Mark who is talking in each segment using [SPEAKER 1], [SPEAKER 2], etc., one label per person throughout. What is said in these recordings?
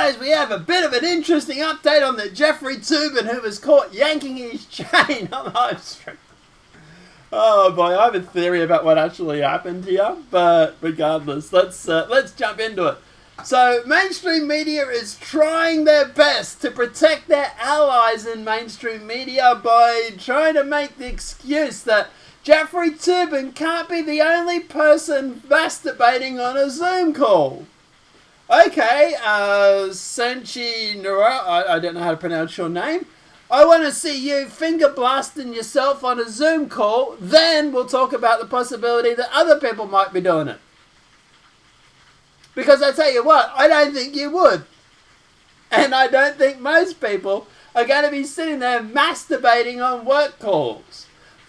[SPEAKER 1] guys, we have a bit of an interesting update on the Jeffrey Toobin who was caught yanking his chain on the live stream. Oh boy, I have a theory about what actually happened here, but regardless, let's jump into it. So, mainstream media is trying their best to protect their allies in mainstream media by trying to make the excuse that Jeffrey Toobin can't be the only person masturbating on a Zoom call. Okay, Senchi Nura, I don't know how to pronounce your name. I want to see you finger blasting yourself on a Zoom call, then we'll talk about the possibility that other people might be doing it. Because I tell you what, I don't think you would. And I don't think most people are going to be sitting there masturbating on work calls.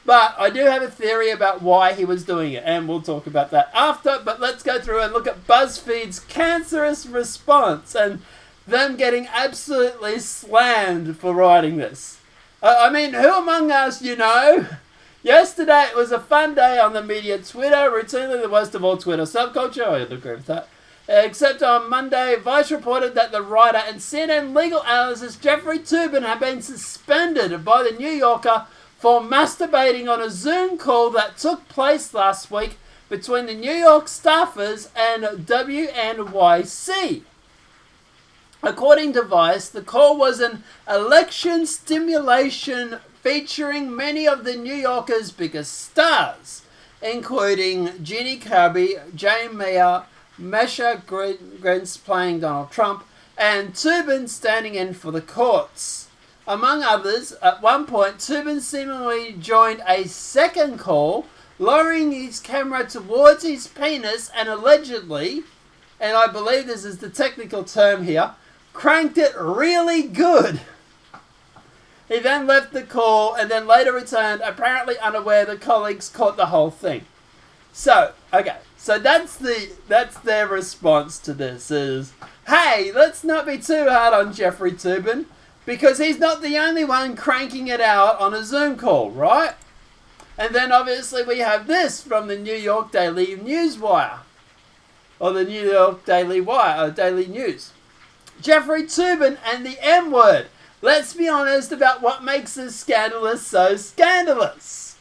[SPEAKER 1] But I do have a theory about why he was doing it, and we'll talk about that after. But let's go through and look at BuzzFeed's cancerous response and them getting absolutely slammed for writing this. I mean, who among us, you know? Yesterday it was a fun day on the media Twitter, routinely the worst of all Twitter subculture. I agree with that. Except on Monday, Vice reported that the writer and CNN legal analyst Jeffrey Toobin had been suspended by the New Yorker for masturbating on a Zoom call that took place last week between the New York staffers and WNYC. According to Vice, the call was an election stimulation featuring many of the New Yorkers' biggest stars, including Jeannie Kirby, Jane Mayer, Mesha Grintz playing Donald Trump, and Toobin standing in for the courts. Among others, at one point, Toobin seemingly joined a second call, lowering his camera towards his penis and allegedly, and I believe this is the technical term here, cranked it really good. He then left the call and then later returned, apparently unaware the colleagues caught the whole thing. So, okay, so that's their response to this is, hey, let's not be too hard on Jeffrey Toobin, because he's not the only one cranking it out on a Zoom call, right? And then obviously we have this from the New York Daily Newswire, or the New York Daily Wire, Daily News. Jeffrey Toobin and the M word. Let's be honest about what makes this scandalous so scandalous.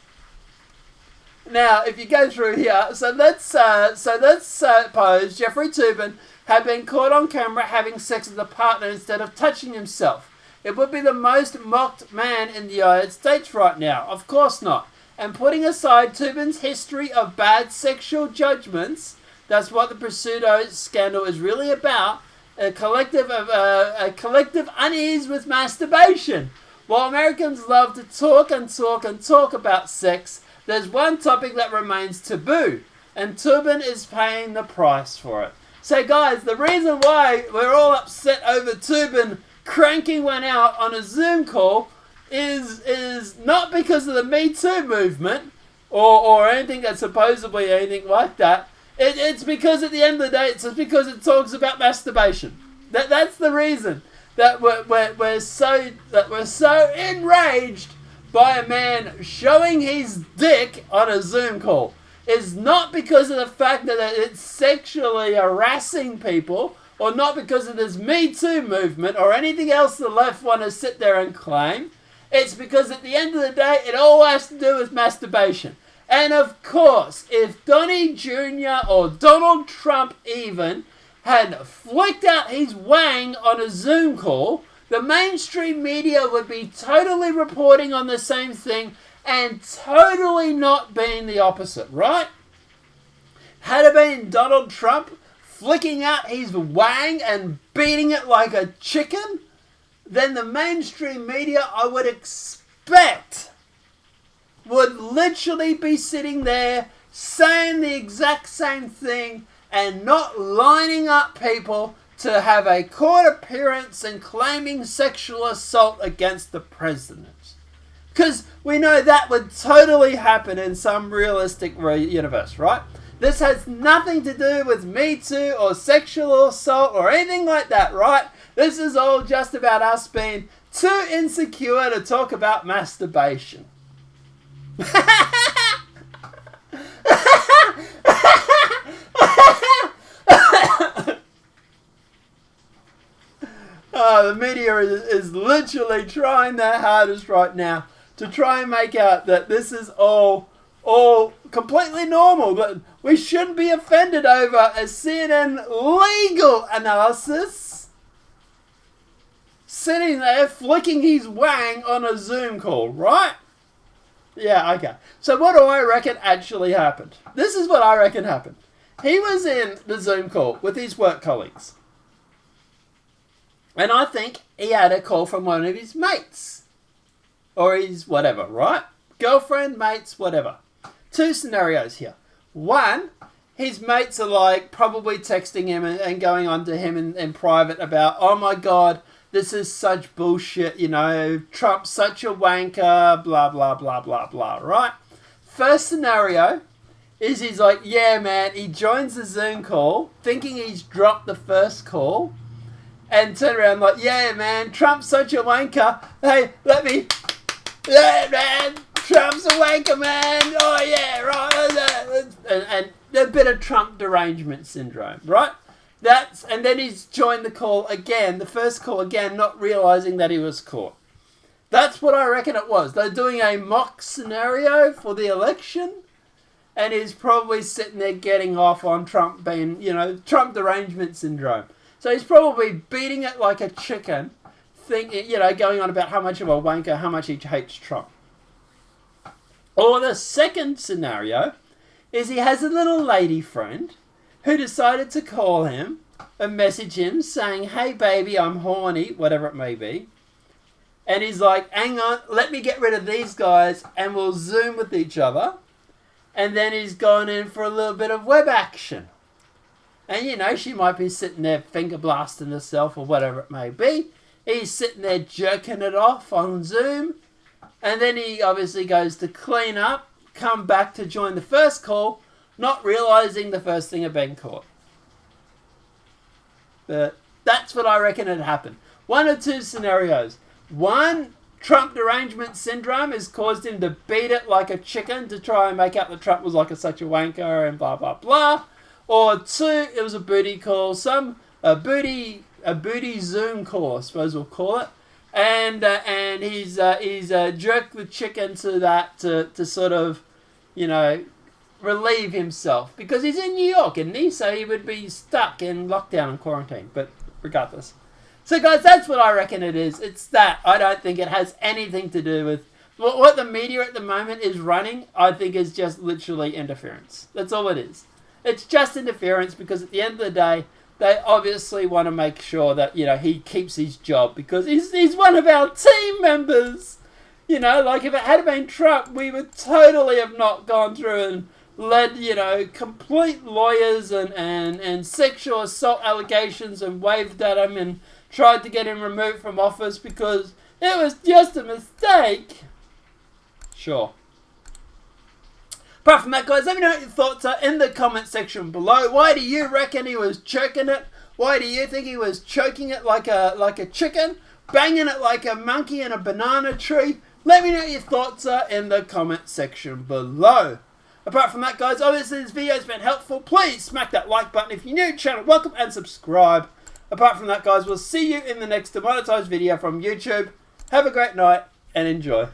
[SPEAKER 1] Now, if you go through here, so let's suppose Jeffrey Toobin had been caught on camera having sex with a partner instead of touching himself. It would be the most mocked man in the United States right now. Of course not. And putting aside Toobin's history of bad sexual judgments, that's what the pseudo scandal is really about. A collective unease with masturbation. While Americans love to talk and talk and talk about sex, there's one topic that remains taboo, and Toobin is paying the price for it. So guys, the reason why we're all upset over Toobin cranking one out on a Zoom call is not because of the Me Too movement or anything that's supposedly anything like that. It's because at the end of the day, it's just because it talks about masturbation. That's the reason that we're so enraged by a man showing his dick on a Zoom call. It's not because of the fact that it's sexually harassing people, or not because of this Me Too movement or anything else the left want to sit there and claim. It's because at the end of the day, it all has to do with masturbation. And of course, if Donnie Jr. or Donald Trump even had flicked out his wang on a Zoom call, the mainstream media would be totally reporting on the same thing and totally not being the opposite, right? Had it been Donald Trump flicking out his wang and beating it like a chicken, then the mainstream media, I would expect, would literally be sitting there saying the exact same thing and not lining up people to have a court appearance and claiming sexual assault against the president. Because we know that would totally happen in some realistic universe, right? This has nothing to do with Me Too or sexual assault or anything like that, right? This is all just about us being too insecure to talk about masturbation. The media is literally trying their hardest right now to try and make out that this is all completely normal. That we shouldn't be offended over a CNN legal analysis sitting there flicking his wang on a Zoom call, right? Yeah, okay. So what do I reckon actually happened? This is what I reckon happened. He was in the Zoom call with his work colleagues. And I think he had a call from one of his mates. Or his whatever, right? Girlfriend, mates, whatever. Two scenarios here. One, his mates are like probably texting him and going on to him in private about, oh my God, this is such bullshit, you know, Trump's such a wanker, blah, blah, blah, blah, blah, right? First scenario is he's like, yeah, man, he joins the Zoom call thinking he's dropped the first call and turn around like, yeah, man, Trump's such a wanker. Hey, yeah, man, Trump's a wanker, man. Oh, yeah, right. And a bit of Trump derangement syndrome, right? And then he's joined the call again, the first call again, not realizing that he was caught. That's what I reckon it was. They're doing a mock scenario for the election, and he's probably sitting there getting off on Trump being, you know, Trump derangement syndrome. So he's probably beating it like a chicken, thinking, you know, going on about how much of a wanker, how much he hates Trump. Or the second scenario is he has a little lady friend who decided to call him and message him saying, hey baby, I'm horny, whatever it may be. And he's like, hang on, let me get rid of these guys and we'll Zoom with each other. And then he's gone in for a little bit of web action. And you know, she might be sitting there finger blasting herself or whatever it may be. He's sitting there jerking it off on Zoom. And then he obviously goes to clean up, come back to join the first call, not realizing the first thing had been caught. But that's what I reckon had happened. One or two scenarios. One, Trump derangement syndrome has caused him to beat it like a chicken to try and make out that Trump was like such a wanker and blah, blah, blah. Or two, it was a booty call, a booty Zoom call, I suppose we'll call it. And he's jerked the chicken to that to sort of, you know, relieve himself because he's in New York, isn't he? So he would be stuck in lockdown and quarantine. But regardless, so guys, that's what I reckon it is. It's that. I don't think it has anything to do with what the media at the moment is running. I think is just literally interference. That's all it is. It's just interference because at the end of the day, they obviously want to make sure that, you know, he keeps his job because he's one of our team members. You know, like if it had been Trump, we would totally have not gone through and led, you know, complete lawyers and sexual assault allegations and waved at him and tried to get him removed from office because it was just a mistake. Sure. Apart from that, guys, let me know what your thoughts are in the comment section below. Why do you reckon he was choking it? Why do you think he was choking it like a chicken? Banging it like a monkey in a banana tree? Let me know what your thoughts are in the comment section below. Apart from that, guys, obviously this video has been helpful. Please smack that like button if you're new to the channel. Welcome and subscribe. Apart from that, guys, we'll see you in the next demonetized video from YouTube. Have a great night and enjoy.